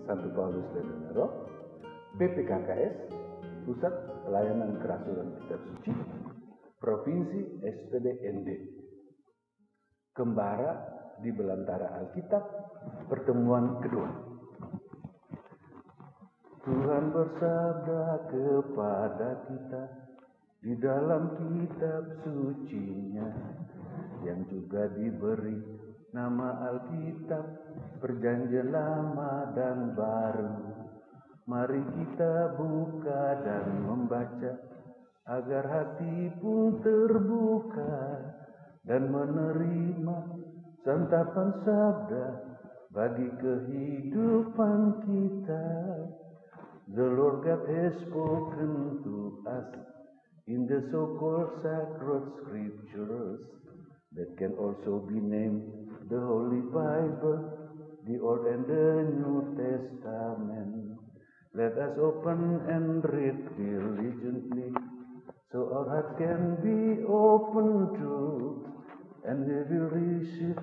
Santo Paulus Leonero, PPKKS, Pusat Pelayanan Kerasulan Kitab Suci, Provinsi SPDND. Kembara di Belantara Alkitab, pertemuan kedua. Tuhan bersabda kepada kita di dalam kitab sucinya, yang juga diberi nama Alkitab, Perjanjian Lama dan Baru. Mari kita buka dan membaca, agar hati pun terbuka dan menerima santapan sabda bagi kehidupan kita. The Lord God has spoken to us in the so-called sacred scriptures that can also be named the Holy Bible, the Old and the New Testament. Let us open and read diligently, so our heart can be open to, and we will receive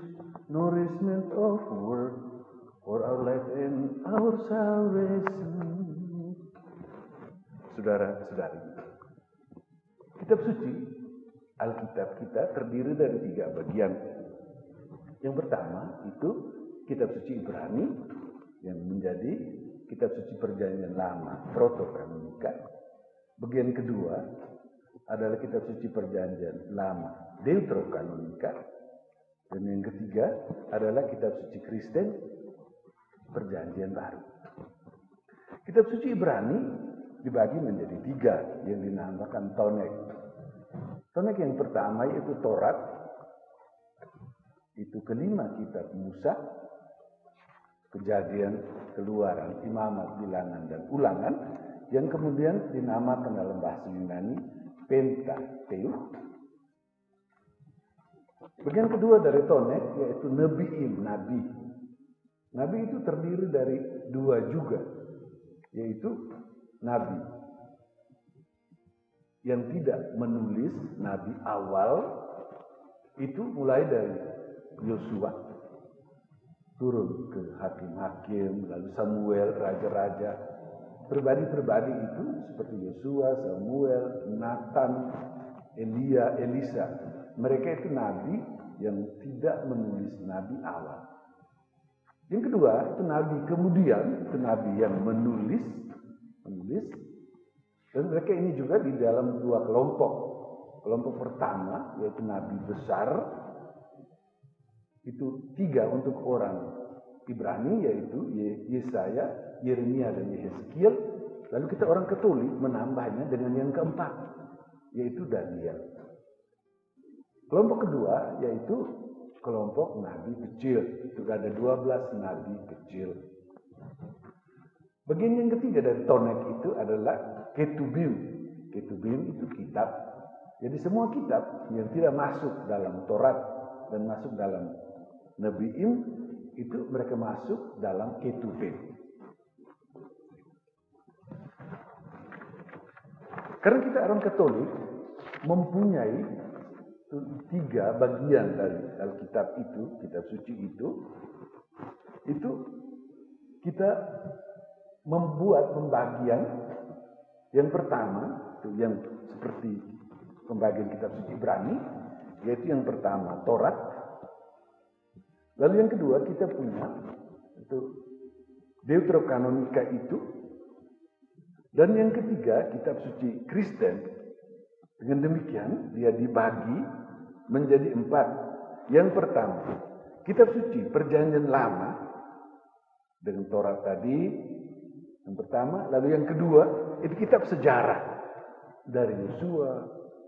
nourishment of word for our life and our salvation. Saudara-saudari, kitab suci Alkitab kita terdiri dari 3 bagian. Yang pertama itu kitab suci Ibrani yang menjadi kitab suci Perjanjian Lama, Protokanonika. Bagian kedua adalah kitab suci Perjanjian Lama, Deuterokanonika. Dan yang ketiga adalah kitab suci Kristen, Perjanjian Baru. Kitab suci Ibrani dibagi menjadi 3 yang dinamakan Tonek. Tonek yang pertama yaitu Taurat, itu kelima kitab Musa, Kejadian, Keluaran, Imamat, Bilangan, dan Ulangan, yang kemudian dinamakan dalam bahasa Yunani Pentateuch. Bagian kedua dari Tonek yaitu Nebiim, Nabi. Nabi itu terdiri dari 2 juga, yaitu Nabi yang tidak menulis, Nabi awal itu mulai dari Yosua turun ke hakim-hakim, lalu Samuel, raja-raja. Pribadi-pribadi itu seperti Yosua, Samuel, Nathan, Elia, Elisa. Mereka itu nabi yang tidak menulis, nabi awal. Yang kedua itu nabi kemudian, itu nabi yang menulis. Dan mereka ini juga di dalam 2 kelompok. Kelompok pertama yaitu nabi besar, itu 3 untuk orang Ibrani, yaitu Yesaya, Yeremia, dan Yeskiel. Lalu kita orang Katolik menambahnya dengan yang keempat, yaitu Daniel. Kelompok kedua yaitu kelompok nabi kecil. Itu ada 12 nabi kecil. Bagian yang ketiga dari Tonek itu adalah Ketubim. Ketubim itu kitab. Jadi semua kitab yang tidak masuk dalam Taurat dan masuk dalam Nebiim itu mereka masuk dalam Ketubim. Karena kita orang Katolik mempunyai 3 bagian dari Alkitab itu, kitab suci itu kita membuat pembagian. Yang pertama itu yang seperti pembagian kitab suci Ibrani, yaitu yang pertama Taurat. Lalu yang kedua kita punya itu Deuterokanonika itu. Dan yang ketiga kitab suci Kristen. Dengan demikian dia dibagi menjadi 4. Yang pertama kitab suci Perjanjian Lama dengan Taurat tadi, yang pertama. Lalu yang kedua itu kitab sejarah dari Yosua,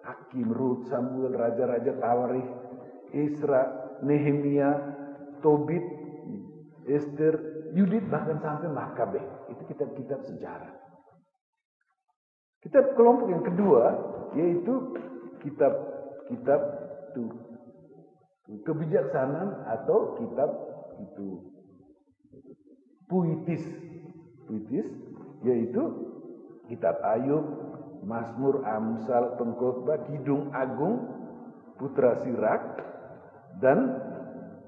Hakim, Rut, Samuel, Raja-Raja, Tawarikh, Esra, Nehemia, Tobit, Ester, Yudit, bahkan sampai Makabe. Itu kitab-kitab sejarah. Kitab kelompok yang kedua yaitu kitab itu kebijaksanaan atau kitab itu puitis, yaitu kitab Ayub, Mazmur, Amsal, Pengkhotbah, Kidung Agung, Putra Sirak, dan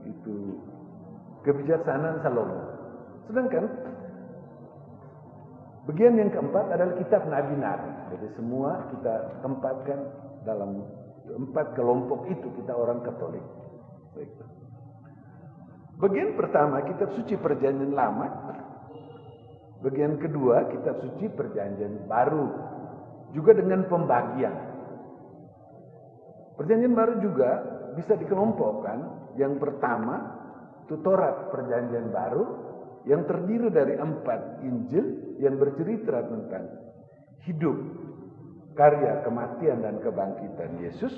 itu kebijaksanaan Salomo. Sedangkan Bagian yang keempat adalah kitab nabi-nabi. Jadi semua kita tempatkan dalam 4 kelompok itu, kita orang Katolik. Baik. Bagian pertama kitab suci Perjanjian Lama. Bagian kedua kitab suci Perjanjian Baru. Juga dengan pembagian. Perjanjian Baru juga bisa dikelompokkan. Yang pertama itu Taurat Perjanjian Baru yang terdiri dari 4 Injil yang bercerita tentang hidup, karya, kematian, dan kebangkitan Yesus.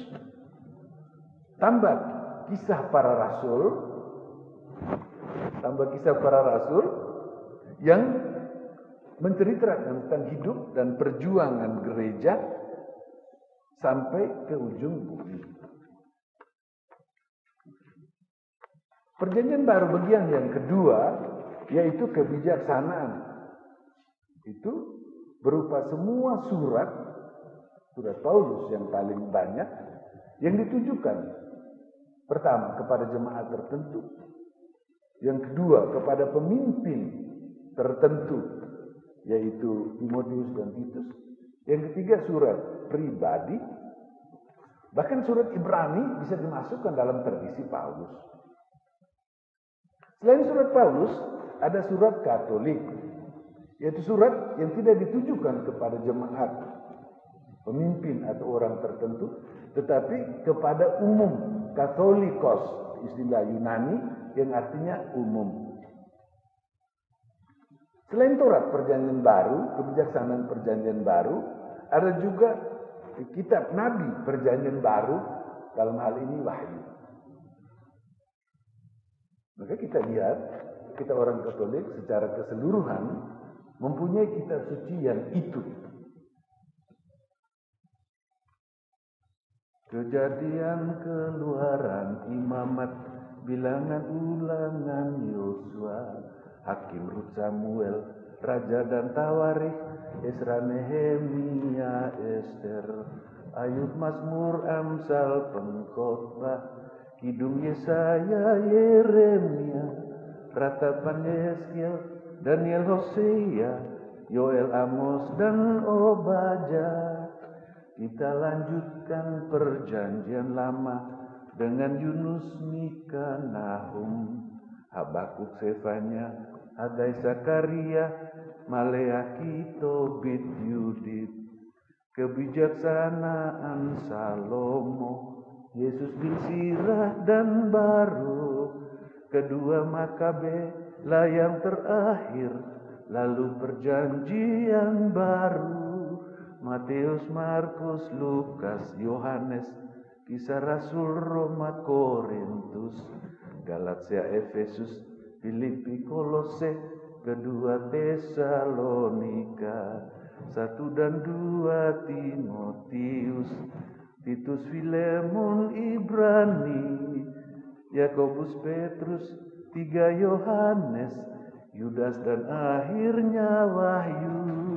Tambah kisah para rasul yang menceritakan tentang hidup dan perjuangan gereja sampai ke ujung bumi. Perjanjian Baru bagian yang kedua yaitu kebijaksanaan. Itu berupa semua surat Paulus yang paling banyak yang ditujukan pertama kepada jemaat tertentu, yang kedua kepada pemimpin tertentu yaitu Timotius dan Titus, yang ketiga surat pribadi, bahkan surat Ibrani bisa dimasukkan dalam tradisi Paulus. Selain surat Paulus ada surat Katolik, yaitu surat yang tidak ditujukan kepada jemaat, pemimpin atau orang tertentu, tetapi kepada umum, Katolikos, istilah Yunani yang artinya umum. Selain Taurat Perjanjian Baru, kebijaksanaan Perjanjian Baru, ada juga kitab Nabi Perjanjian Baru, dalam hal ini Wahyu. Maka kita lihat, kita orang Katolik secara keseluruhan mempunyai kitab suci yang itu. Kejadian, Keluaran, Imamat, Bilangan, Ulangan, Yosua, Hakim, Rut, Samuel, Raja dan Tawarikh, Esra, Nehemia, Ester, Ayub, Mazmur, Amsal, Pengkhotbah, Kidung, Yesaya, Yeremia, Ratapan, Yeskiel, Daniel, Hosea, Yoel, Amos, dan Obadya. Kita lanjutkan Perjanjian Lama dengan Yunus, Mika, Nahum, Habakuk, Sefanya, Hagai, Zakaria, Maleaki, Tobit, Yudit, kebijaksanaan Salomo, Yesus bin Sirah dan Baruk, kedua Makabe lah yang terakhir, lalu Perjanjian Baru, Matius, Markus, Lukas, Yohanes, Kisah Rasul, Roma, Korintus, Galatia, Efesus, Filipi, Kolose, kedua Tesalonika, 1 dan 2 Timotius, Titus, Filemon, Ibrani, Yakobus, Petrus, 3 Yohanes, Yudas, dan akhirnya Wahyu.